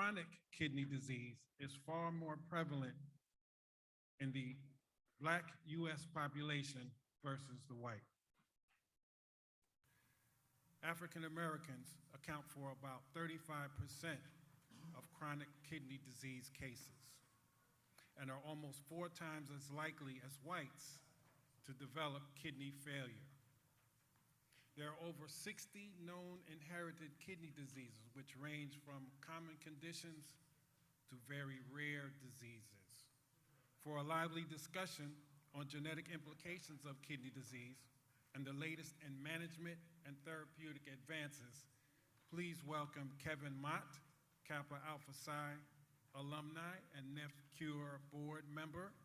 chronic kidney disease is far more prevalent in the Black US population versus the white. African Americans account for about 35% of chronic kidney disease cases and are almost 4 times as likely as whites to develop kidney failure. There are over 60 known inherited kidney diseases, which range from common conditions to very rare diseases. For a lively discussion on genetic implications of kidney disease and the latest in management and therapeutic advances, please welcome Kevin Mott, Kappa Alpha Psi alumni and NephCure board member,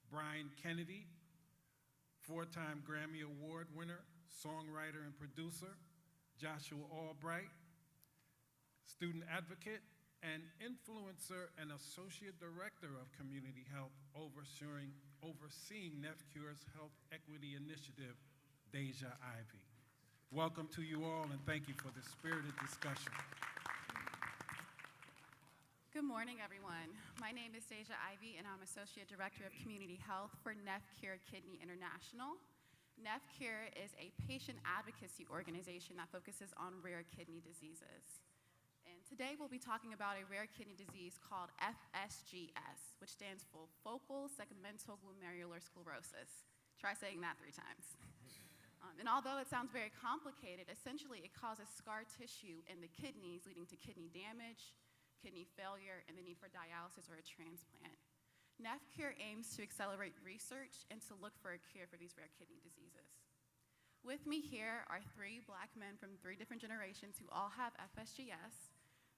Brian Kennedy, 4-time Grammy Award winner, songwriter and producer, Joshua Albright, student advocate and influencer and associate director of community health, overseeing NephCure's health equity initiative, Deja Ivy. Welcome to you all, and thank you for the spirited discussion. Good morning, everyone. My name is Deja Ivy, and I'm Associate Director of Community Health for NephCure Kidney International. NephCure is a patient advocacy organization that focuses on rare kidney diseases. And today we'll be talking about a rare kidney disease called FSGS, which stands for focal segmental glomerular sclerosis. Try saying that 3 times. And although it sounds very complicated, essentially it causes scar tissue in the kidneys, leading to kidney damage, kidney failure, and the need for dialysis or a transplant. NephCure aims to accelerate research and to look for a cure for these rare kidney diseases. With me here are 3 Black men from 3 different generations who all have FSGS.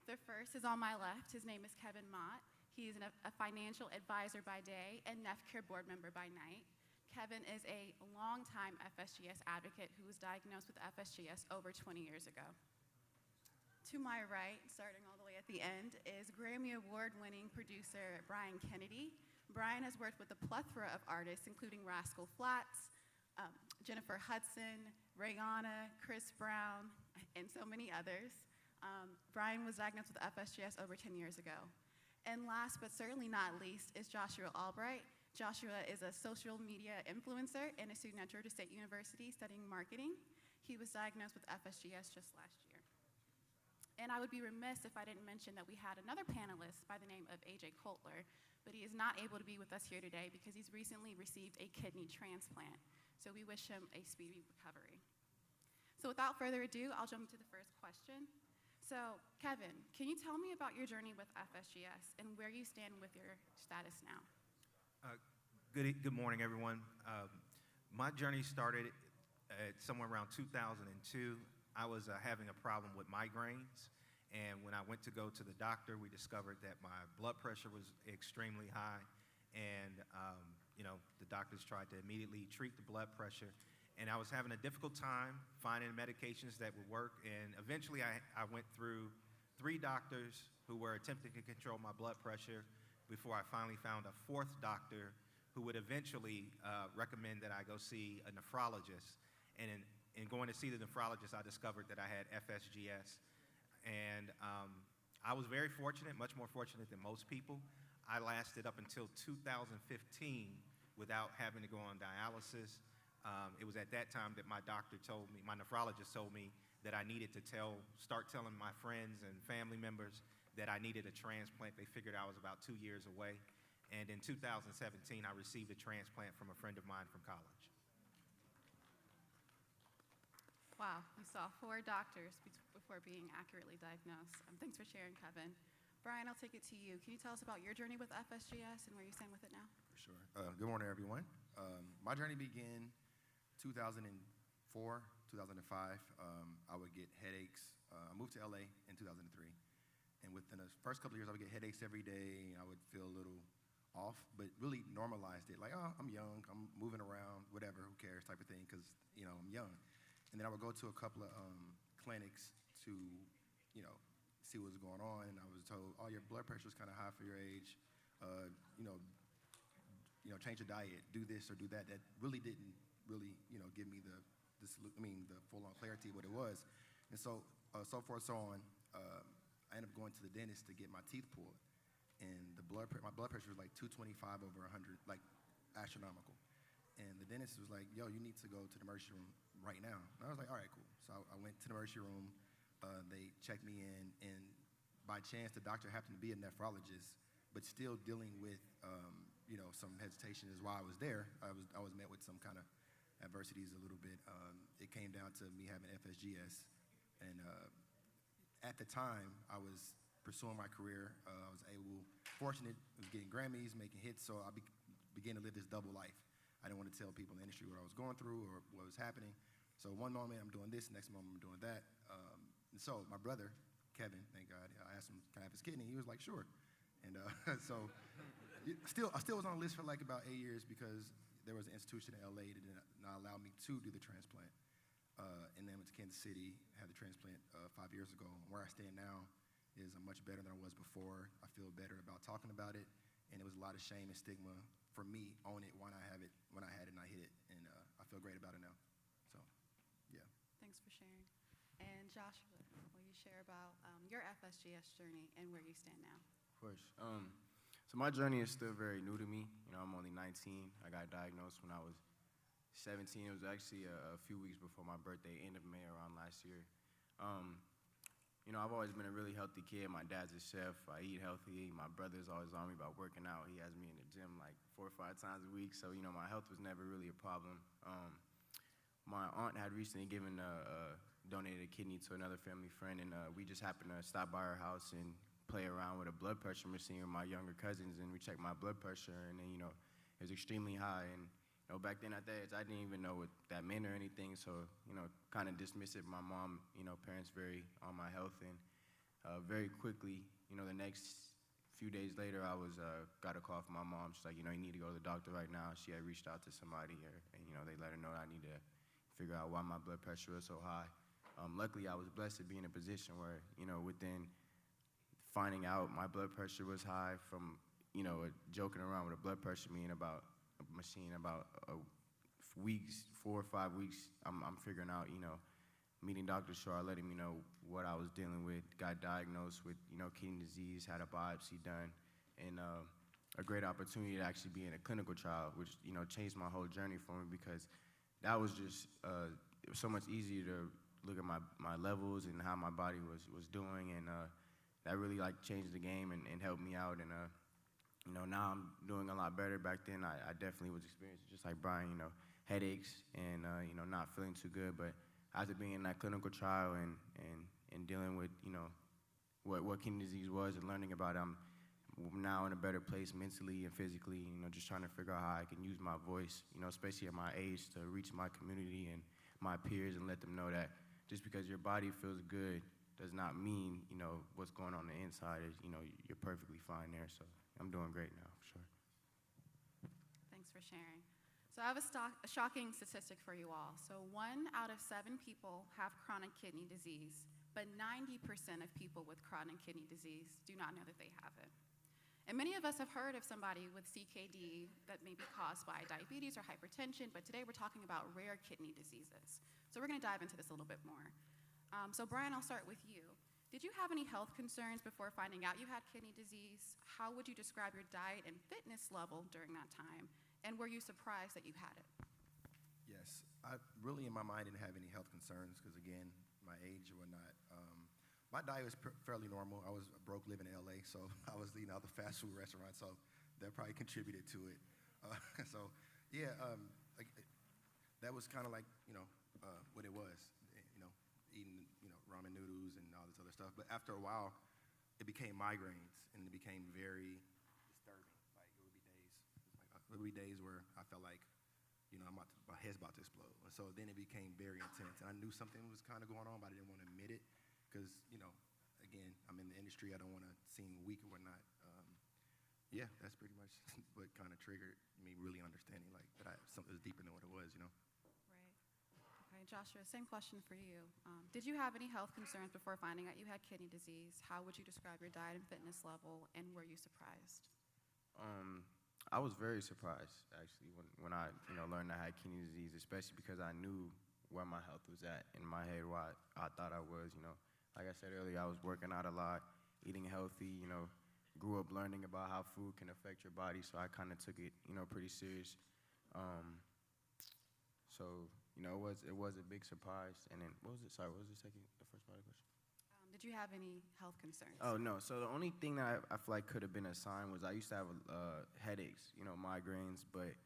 The first is on my left. His name is Kevin Mott. He is a financial advisor by day and NephCure board member by night. Kevin is a longtime FSGS advocate who was diagnosed with FSGS over 20 years ago. To my right, starting all the way at the end, is Grammy Award-winning producer Brian Kennedy. Brian has worked with a plethora of artists, including Rascal Flatts, Jennifer Hudson, Rihanna, Chris Brown, and so many others. Brian was diagnosed with FSGS over 10 years ago. And last but certainly not least is Joshua Albright. Joshua is a social media influencer and a student at Georgia State University studying marketing. He was diagnosed with FSGS just last year. And I would be remiss if I didn't mention that we had another panelist by the name of AJ Coulter, but he is not able to be with us here today because he's recently received a kidney transplant. So we wish him a speedy recovery. So without further ado, I'll jump into the first question. So Kevin, can you tell me about your journey with FSGS and where you stand with your status now? Good morning, everyone. My journey started at somewhere around 2002. I was having a problem with migraines, and when I went to go to the doctor, we discovered that my blood pressure was extremely high, and the doctors tried to immediately treat the blood pressure, and I was having a difficult time finding medications that would work, and eventually I went through 3 doctors who were attempting to control my blood pressure before I finally found a 4th doctor who would eventually recommend that I go see a nephrologist. And in going to see the nephrologist, I discovered that I had FSGS. And I was very fortunate, much more fortunate than most people. I lasted up until 2015 without having to go on dialysis. It was at that time that my nephrologist told me that I needed to start telling my friends and family members that I needed a transplant. They figured I was about 2 years away. And in 2017, I received a transplant from a friend of mine from college. Wow, you saw 4 doctors before being accurately diagnosed. Thanks for sharing, Kevin. Brian, I'll take it to you. Can you tell us about your journey with FSGS and where you stand with it now? For sure. Good morning, everyone. My journey began 2004, 2005. I would get headaches. I moved to LA in 2003. And within the first couple of years, I would get headaches every day. And I would feel a little off, but really normalized it. Like, oh, I'm young, I'm moving around, whatever, who cares type of thing, because, I'm young. And then I would go to a couple of clinics to, see what's going on. And I was told, oh, your blood pressure is kind of high for your age. Change your diet, do this or do that. That really didn't give me the full-on clarity of what it was. And so, so forth, so on. I ended up going to the dentist to get my teeth pulled, and my blood pressure was like 225 over 100, like astronomical. And the dentist was like, yo, you need to go to the emergency room right now. And I was like, all right, cool. So I went to the emergency room. They checked me in, and by chance, the doctor happened to be a nephrologist, but still dealing with, some hesitation is why I was there. I was met with some kind of adversities a little bit. It came down to me having FSGS, and at the time, I was pursuing my career. I was fortunate, was getting Grammys, making hits, so I began to live this double life. I didn't want to tell people in the industry what I was going through or what was happening. So one moment I'm doing this, next moment I'm doing that. And so my brother, Kevin, thank God, I asked him, can I have his kidney? He was like, sure. And so I still was on the list for like about 8 years because there was an institution in LA that did not allow me to do the transplant. And then went to Kansas City, had the transplant 5 years ago. Where I stand now is much better than I was before. I feel better about talking about it. And it was a lot of shame and stigma for me on it when I had it and I hit it. And I feel great about it now. So, yeah. Thanks for sharing. And Joshua, will you share about your FSGS journey and where you stand now? Of course. So my journey is still very new to me. I'm only 19. I got diagnosed when I was 17. It was actually a few weeks before my birthday, end of May around last year. I've always been a really healthy kid. My dad's a chef. I eat healthy. My brother's always on me about working out. He has me in the gym like 4 or 5 times a week. So, my health was never really a problem. My aunt had recently donated a kidney to another family friend, and we just happened to stop by her house and play around with a blood pressure machine with my younger cousins, and we checked my blood pressure, and then, it was extremely high. And, back then at that age, I didn't even know what that meant or anything, so, kind of dismissive. My mom, parents very on my health, and very quickly, the next few days later, I got a call from my mom. She's like, you need to go to the doctor right now. She had reached out to somebody, and, they let her know I need to figure out why my blood pressure was so high. Luckily, I was blessed to be in a position where, within finding out my blood pressure was high from, joking around with a blood pressure machine about weeks, 4 or 5 weeks, I'm figuring out, meeting Dr. Shar, letting me know what I was dealing with, got diagnosed with, kidney disease, had a biopsy done, and a great opportunity to actually be in a clinical trial, which, changed my whole journey for me because that was just, it was so much easier to look at my levels and how my body was doing, and that really changed the game and helped me out, and now I'm doing a lot better. Back then I definitely was experiencing, just like Brian, headaches and not feeling too good, but after being in that clinical trial and dealing with what kidney disease was and learning about it, I'm now in a better place mentally and physically, just trying to figure out how I can use my voice, especially at my age, to reach my community and my peers and let them know that just because your body feels good does not mean, what's going on the inside is, you're perfectly fine there. So I'm doing great now, for sure. Thanks for sharing. So I have a shocking statistic for you all. So 1 out of 7 people have chronic kidney disease, but 90% of people with chronic kidney disease do not know that they have it. And many of us have heard of somebody with CKD that may be caused by diabetes or hypertension, but today we're talking about rare kidney diseases. So we're gonna dive into this a little bit more. So Brian, I'll start with you. Did you have any health concerns before finding out you had kidney disease? How would you describe your diet and fitness level during that time? And were you surprised that you had it? Yes, I really, in my mind, didn't have any health concerns because, again, my age or whatnot. My diet was fairly normal. I was broke living in LA, so I was eating out the fast food restaurants, so that probably contributed to it. So, yeah, that was kind of like, what it was, eating, ramen noodles and all this other stuff. But after a while, it became migraines, and it became very disturbing. Like, it would be days where I felt like, my head's about to explode. And so then it became very intense. And I knew something was kind of going on, but I didn't want to admit it because, again, I'm in the industry. I don't want to seem weak or whatnot. Yeah, that's pretty much what kind of triggered me really understanding, that something was deeper than what it was, Right. Okay, Joshua, same question for you. Did you have any health concerns before finding out you had kidney disease? How would you describe your diet and fitness level, and were you surprised? I was very surprised, actually, when I learned I had kidney disease, especially because I knew where my health was at in my head, where I thought I was. Like I said earlier, I was working out a lot, eating healthy, grew up learning about how food can affect your body, so I kind of took it, pretty serious. So, it was a big surprise. And then, what was it? Sorry, what was the first part of the question? Did you have any health concerns? Oh, no. So the only thing that I feel like could have been a sign was I used to have headaches, migraines, but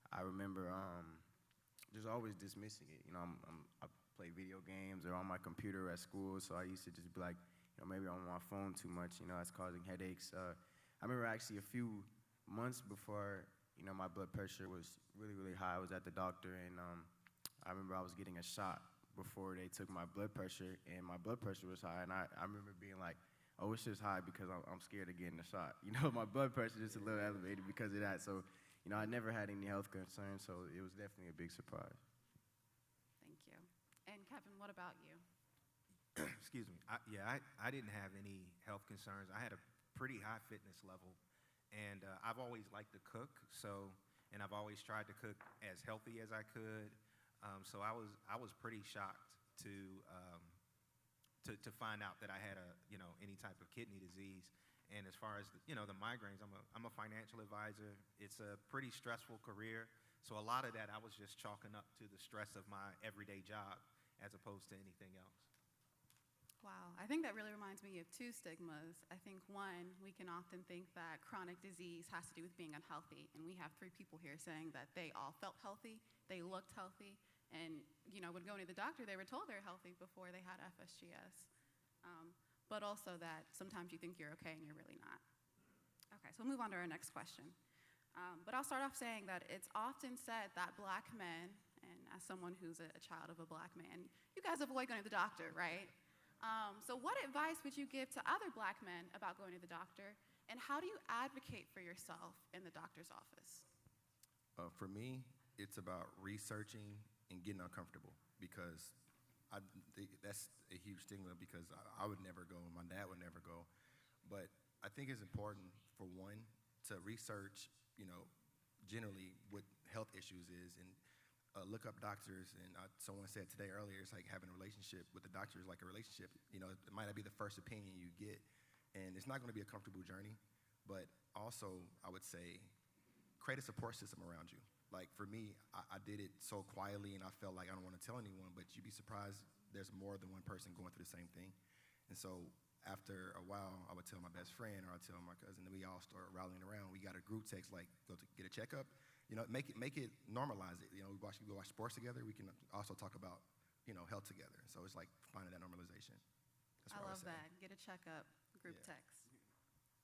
I remember just always dismissing it. I play video games or on my computer at school, so I used to just be like, maybe I'm on my phone too much, that's causing headaches. I remember actually a few months before, my blood pressure was really, really high. I was at the doctor, and I remember I was getting a shot before they took my blood pressure, and my blood pressure was high, and I remember being like, oh, it's just high because I'm scared of getting the shot. My blood pressure is just a little elevated because of that. So, I never had any health concerns, so it was definitely a big surprise. Thank you. And Kevin, what about you? Excuse me. I didn't have any health concerns. I had a pretty high fitness level, and I've always liked to cook, and I've always tried to cook as healthy as I could. So I was pretty shocked to find out that I had any type of kidney disease. And as far as the migraines, I'm a financial advisor. It's a pretty stressful career, so a lot of that I was just chalking up to the stress of my everyday job as opposed to anything else. Wow, I think that really reminds me of two stigmas. I think one, we can often think that chronic disease has to do with being unhealthy, and we have 3 people here saying that they all felt healthy, they looked healthy, and when going to the doctor, they were told they're healthy before they had FSGS. But also that sometimes you think you're okay and you're really not. Okay, so we'll move on to our next question. But I'll start off saying that it's often said that Black men, and as someone who's a child of a Black man, you guys avoid going to the doctor, right? So what advice would you give to other Black men about going to the doctor, and how do you advocate for yourself in the doctor's office? For me, it's about researching and getting uncomfortable, because that's a huge stigma, because I would never go and my dad would never go. But I think it's important, for one, to research, generally what health issues is, and look up doctors. And someone said today earlier, it's like having a relationship with the doctor is like a relationship. It might not be the first opinion you get, and it's not going to be a comfortable journey. But also, I would say, create a support system around you. Like for me, I did it so quietly, and I felt like I don't want to tell anyone, but you'd be surprised there's more than one person going through the same thing. And so after a while, I would tell my best friend, or I'd tell my cousin, and we all start rallying around. We got a group text, like, go to get a checkup. Make it normalize it. We watch sports together. We can also talk about, health together. So it's like finding that normalization. That's I what love would say. that. Get a checkup, group Yeah. text.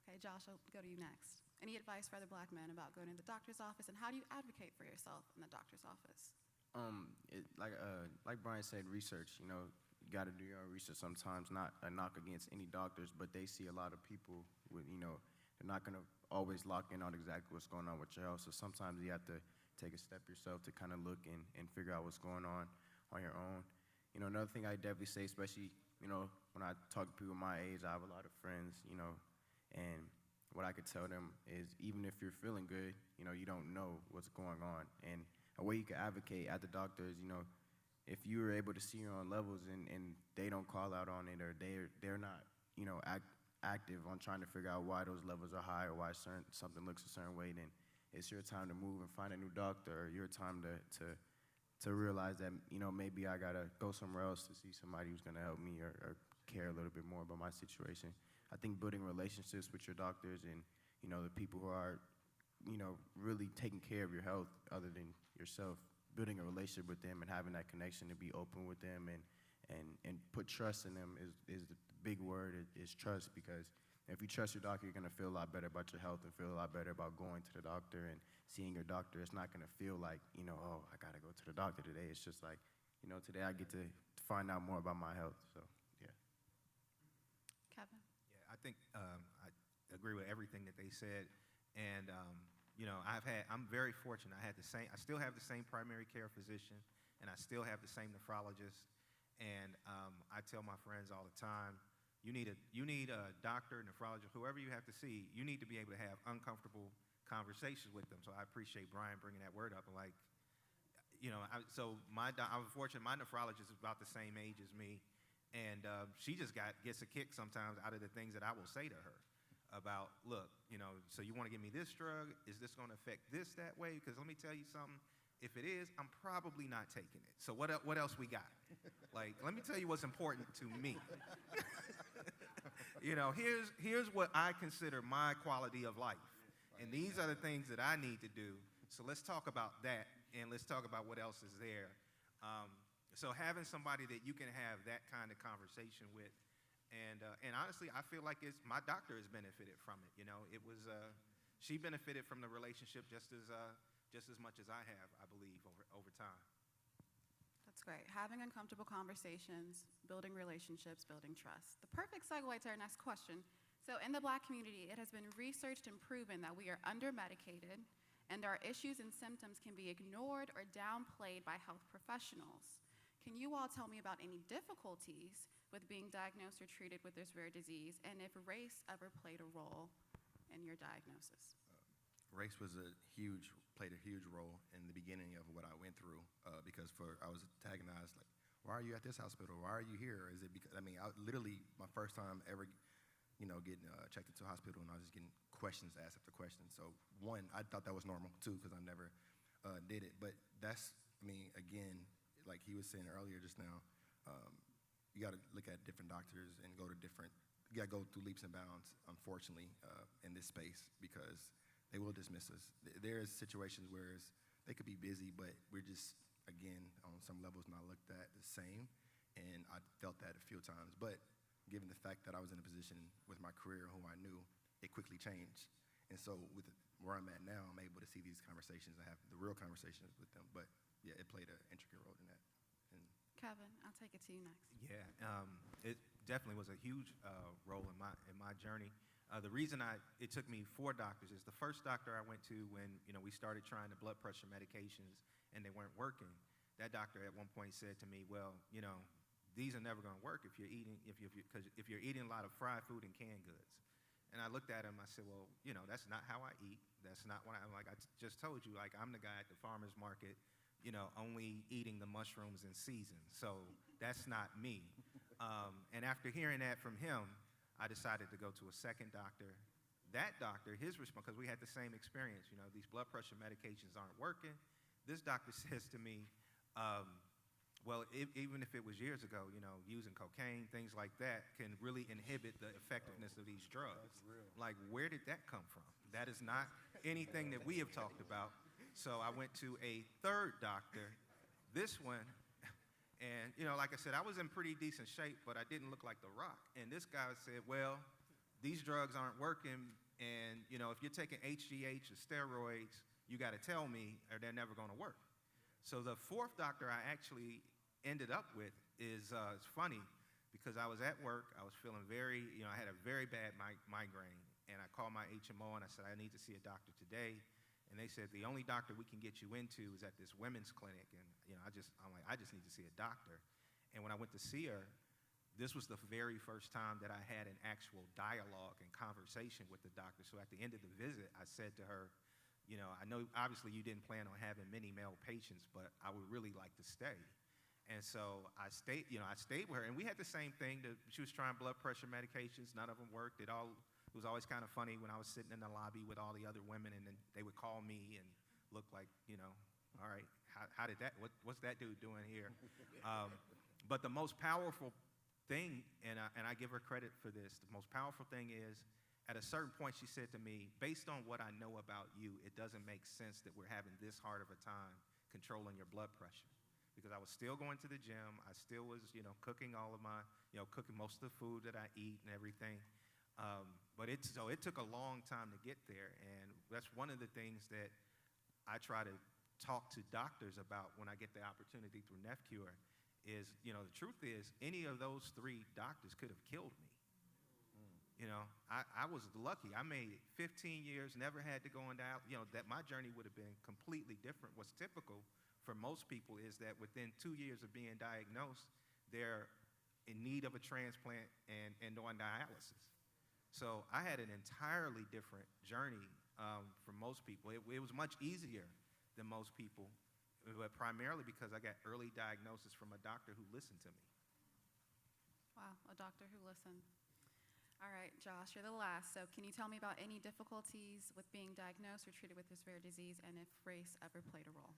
Okay, Josh, I'll go to you next. Any advice for other Black men about going to the doctor's office, and how do you advocate for yourself in the doctor's office? Like Brian said, research. You got to do your own research sometimes. Not a knock against any doctors, but they see a lot of people with, they're not going to always lock in on exactly what's going on with your health. So sometimes you have to take a step yourself to kind of look and figure out what's going on your own. Another thing I definitely say, especially, when I talk to people my age, I have a lot of friends, and what I could tell them is, even if you're feeling good, you don't know what's going on. And a way you can advocate at the doctor is, if you were able to see your own levels and they don't call out on it, or they're not, active on trying to figure out why those levels are high or why something looks a certain way, then it's your time to move and find a new doctor, or your time to realize that, maybe I gotta go somewhere else to see somebody who's gonna help me or care a little bit more about my situation. I think building relationships with your doctors and, the people who are, really taking care of your health other than yourself, building a relationship with them and having that connection to be open with them and put trust in them is the big word, is trust. Because if you trust your doctor, you're going to feel a lot better about your health and feel a lot better about going to the doctor and seeing your doctor. It's not going to feel like, oh, I got to go to the doctor today. It's just like, today I get to find out more about my health. So, yeah. Kevin? Yeah, I think I agree with everything that they said. And, I'm very fortunate. I still have the same primary care physician, and I still have the same nephrologist. And I tell my friends all the time, you need a doctor, nephrologist, whoever you have to see, you need to be able to have uncomfortable conversations with them. So I appreciate Brian bringing that word up. And I was fortunate, my nephrologist is about the same age as me, And she just gets a kick sometimes out of the things that I will say to her about, look, so you want to give me this drug? Is this going to affect this that way? Because let me tell you something. If it is, I'm probably not taking it. So what else we got? Like, let me tell you what's important to me. Here's what I consider my quality of life. And these are the things that I need to do. So let's talk about that, and let's talk about what else is there. So having somebody that you can have that kind of conversation with, and honestly, I feel like my doctor has benefited from it. She benefited from the relationship just as much as I have, I believe, over time. That's great. Having uncomfortable conversations, building relationships, building trust. The perfect segue to our next question. So in the Black community, it has been researched and proven that we are under-medicated and our issues and symptoms can be ignored or downplayed by health professionals. Can you all tell me about any difficulties with being diagnosed or treated with this rare disease, and if race ever played a role in your diagnosis? Race played a huge role in the beginning of what I went through because I was antagonized, like, why are you at this hospital? Why are you here? Is it because, literally my first time ever, getting checked into a hospital, and I was just getting questions asked after questions. So one, I thought that was normal too because I never did it. But that's, again, like he was saying earlier just now, you got to look at different doctors and you got to go through leaps and bounds, unfortunately, in this space because they will dismiss us. There's situations where they could be busy, but we're just, again, on some levels not looked at the same. And I felt that a few times. But given the fact that I was in a position with my career, who I knew, it quickly changed. And so with where I'm at now, I'm able to see these conversations and have the real conversations with them. But yeah, it played an intricate role in that. And Kevin, I'll take it to you next. Yeah, it definitely was a huge role in my journey. The reason it took me 4 doctors is the first doctor I went to when we started trying the blood pressure medications and they weren't working. That doctor at one point said to me, well, these are never going to work if you're eating a lot of fried food and canned goods. And I looked at him, I said, well, that's not how I eat. That's not what I'm like. I just told you, like, I'm the guy at the farmer's market, only eating the mushrooms in season. So that's not me. And after hearing that from him, I decided to go to a second doctor. That doctor, his response, because we had the same experience, these blood pressure medications aren't working. This doctor says to me, well, even if it was years ago, using cocaine, things like that can really inhibit the effectiveness of these drugs. Like, where did that come from? That is not anything that we have talked about. So I went to a third doctor, this one, and, like I said, I was in pretty decent shape, but I didn't look like The Rock. And this guy said, well, these drugs aren't working, and, if you're taking HGH or steroids, you got to tell me or they're never going to work. So the fourth doctor I actually ended up with is it's funny because I was at work. I was feeling I had a very bad migraine, and I called my HMO, and I said, I need to see a doctor today. And they said, the only doctor we can get you into is at this women's clinic. And, I'm like, I just need to see a doctor. And when I went to see her, this was the very first time that I had an actual dialogue and conversation with the doctor. So at the end of the visit, I said to her, I know obviously you didn't plan on having many male patients, but I would really like to stay. And so I stayed with her, and we had the same thing. She was trying blood pressure medications. None of them worked. It was always kind of funny when I was sitting in the lobby with all the other women, and then they would call me and look like, all right, how did that, what's that dude doing here? But the most powerful thing, and I give her credit for this, the most powerful thing is, at a certain point she said to me, based on what I know about you, it doesn't make sense that we're having this hard of a time controlling your blood pressure. Because I was still going to the gym, I still was, cooking all of my, cooking most of the food that I eat and everything. But it took a long time to get there, and that's one of the things that I try to talk to doctors about when I get the opportunity through NephCure is, the truth is, any of those 3 doctors could have killed me. I was lucky. I made it 15 years, never had to go on dialysis. That my journey would have been completely different. What's typical for most people is that within 2 years of being diagnosed, they're in need of a transplant and on dialysis. So I had an entirely different journey from most people. It was much easier than most people, but primarily because I got early diagnosis from a doctor who listened to me. Wow, a doctor who listened. All right, Josh, you're the last. So can you tell me about any difficulties with being diagnosed or treated with this rare disease and if race ever played a role?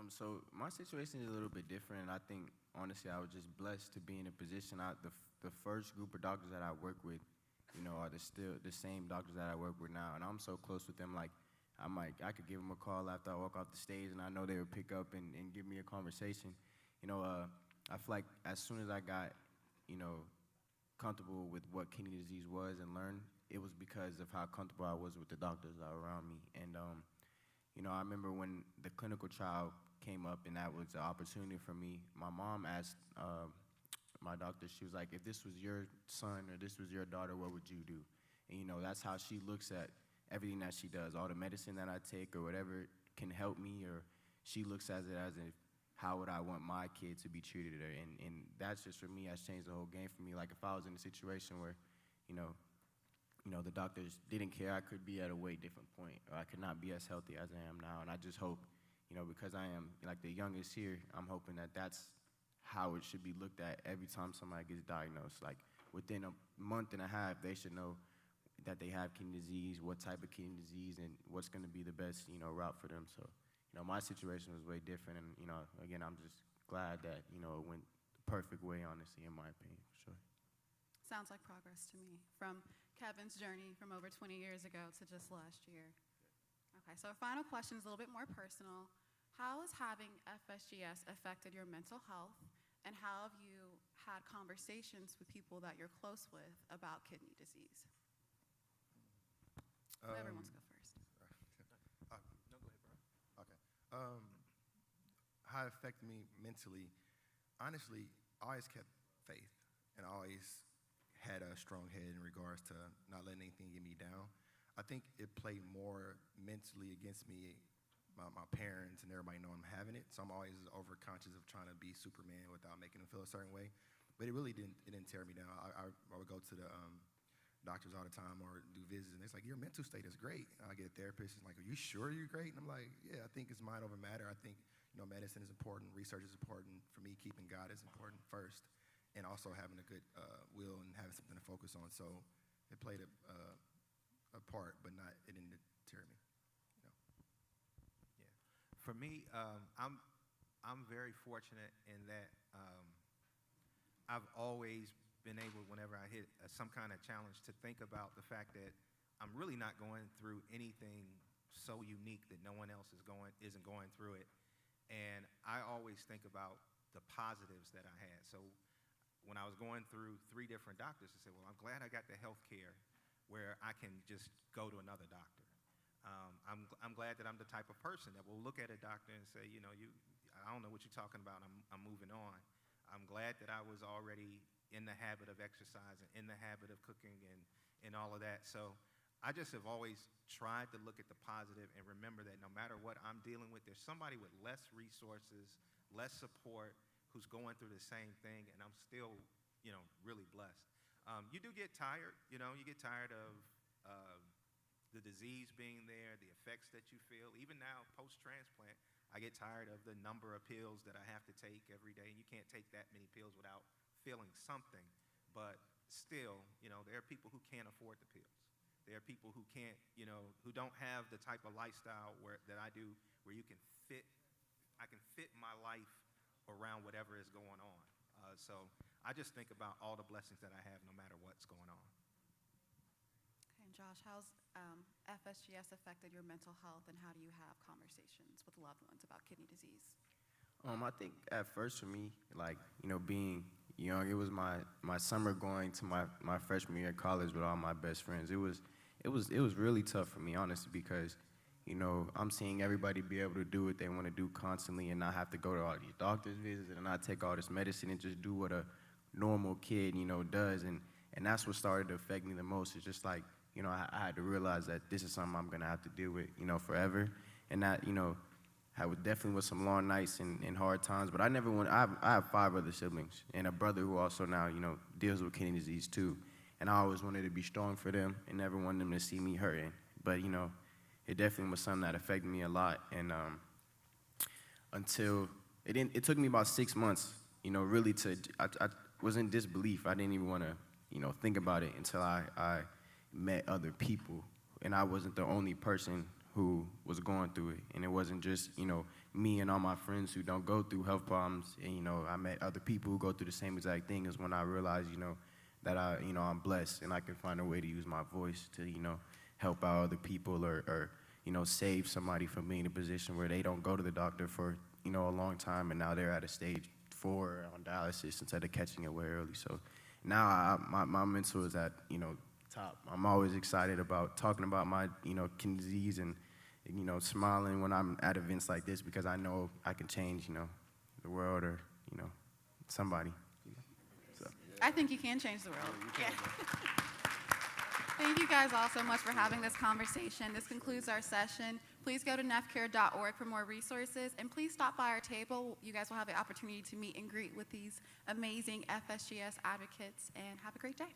So my situation is a little bit different, and I think honestly I was just blessed to be in a position. The first group of doctors that I work with, are still the same doctors that I work with now, and I'm so close with them. Like I could give them a call after I walk off the stage, and I know they would pick up and give me a conversation. I feel like as soon as I got, comfortable with what kidney disease was and learned, it was because of how comfortable I was with the doctors that were around me. And I remember when the clinical trial came up and that was an opportunity for me, my mom asked my doctor, she was like, if this was your son or this was your daughter, what would you do? And that's how she looks at everything that she does, all the medicine that I take or whatever can help me, or she looks at it as if, how would I want my kid to be treated? And that's just, for me, has changed the whole game for me. Like if I was in a situation where, the doctors didn't care, I could be at a way different point, or I could not be as healthy as I am now. And I just hope, because I am like the youngest here, I'm hoping that that's how it should be looked at every time somebody gets diagnosed. Like within a month and a half, they should know that they have kidney disease, what type of kidney disease, and what's going to be the best, route for them. So, my situation was way different, and, again, I'm just glad that, it went the perfect way, honestly, in my opinion, for sure. Sounds like progress to me, from Kevin's journey from over 20 years ago to just last year. Okay, so our final question is a little bit more personal. How has having FSGS affected your mental health, and how have you had conversations with people that you're close with about kidney disease? Whoever wants to go first. No, go ahead, bro. Okay. How it affected me mentally, honestly, I always kept faith and always had a strong head in regards to not letting anything get me down. I think it played more mentally against me. My parents and everybody know I'm having it, so I'm always overconscious of trying to be Superman without making them feel a certain way. But it really didn't tear me down. I would go to the doctors all the time or do visits, and it's like, your mental state is great. And I get a therapist, and like, are you sure you're great? And I'm like, yeah, I think it's mind over matter. I think, medicine is important, research is important. For me, keeping God is important first, and also having a good will and having something to focus on. So it played a part, but it didn't deter me. Yeah. For me, I'm very fortunate in that I've always been able, whenever I hit some kind of challenge, to think about the fact that I'm really not going through anything so unique that no one else isn't going through it. And I always think about the positives that I had. So when I was going through 3 different doctors, I said, well, I'm glad I got the health care where I can just go to another doctor. I'm glad that I'm the type of person that will look at a doctor and say, I don't know what you're talking about. I'm moving on. I'm glad that I was already in the habit of exercise and in the habit of cooking and all of that. So I just have always tried to look at the positive and remember that no matter what I'm dealing with, there's somebody with less resources, less support, who's going through the same thing, and I'm still, really blessed. You do get tired, you get tired of the disease being there, the effects that you feel. Even now, post-transplant, I get tired of the number of pills that I have to take every day, and you can't take that many pills without feeling something. But still, there are people who can't afford the pills. There are people who can't, who don't have the type of lifestyle that I do, where I can fit my life around whatever is going on. So I just think about all the blessings that I have no matter what's going on. Okay, and Josh, how's FSGS affected your mental health, and how do you have conversations with loved ones about kidney disease? I think at first for me, like, being young, it was my summer going to my freshman year of college with all my best friends. It was really tough for me, honestly, because, I'm seeing everybody be able to do what they want to do constantly and not have to go to all these doctor's visits and not take all this medicine and just do what a normal kid, does. And that's what started to affect me the most. It's just like, I had to realize that this is something I'm going to have to deal with, forever. And that, I was definitely with some long nights and hard times, but I have 5 other siblings and a brother who also now, deals with kidney disease too. And I always wanted to be strong for them and never wanted them to see me hurting. But, it definitely was something that affected me a lot. And until, it took me about 6 months, really was in disbelief. I didn't even want to, think about it until I met other people, and I wasn't the only person who was going through it. And it wasn't just, me and all my friends who don't go through health problems. And, I met other people who go through the same exact thing. Is when I realized, that I'm blessed and I can find a way to use my voice to, help out other people or save somebody from being in a position where they don't go to the doctor for, a long time, and now they're at a stage 4 on dialysis instead of catching it way early. So now my mental is at, top. I'm always excited about talking about my, kidney disease and, smiling when I'm at events like this because I know I can change, the world or, somebody. So. I think you can change the world. Yeah. Thank you guys all so much for having this conversation. This concludes our session. Please go to nefcare.org for more resources, and please stop by our table. You guys will have the opportunity to meet and greet with these amazing FSGS advocates, and have a great day.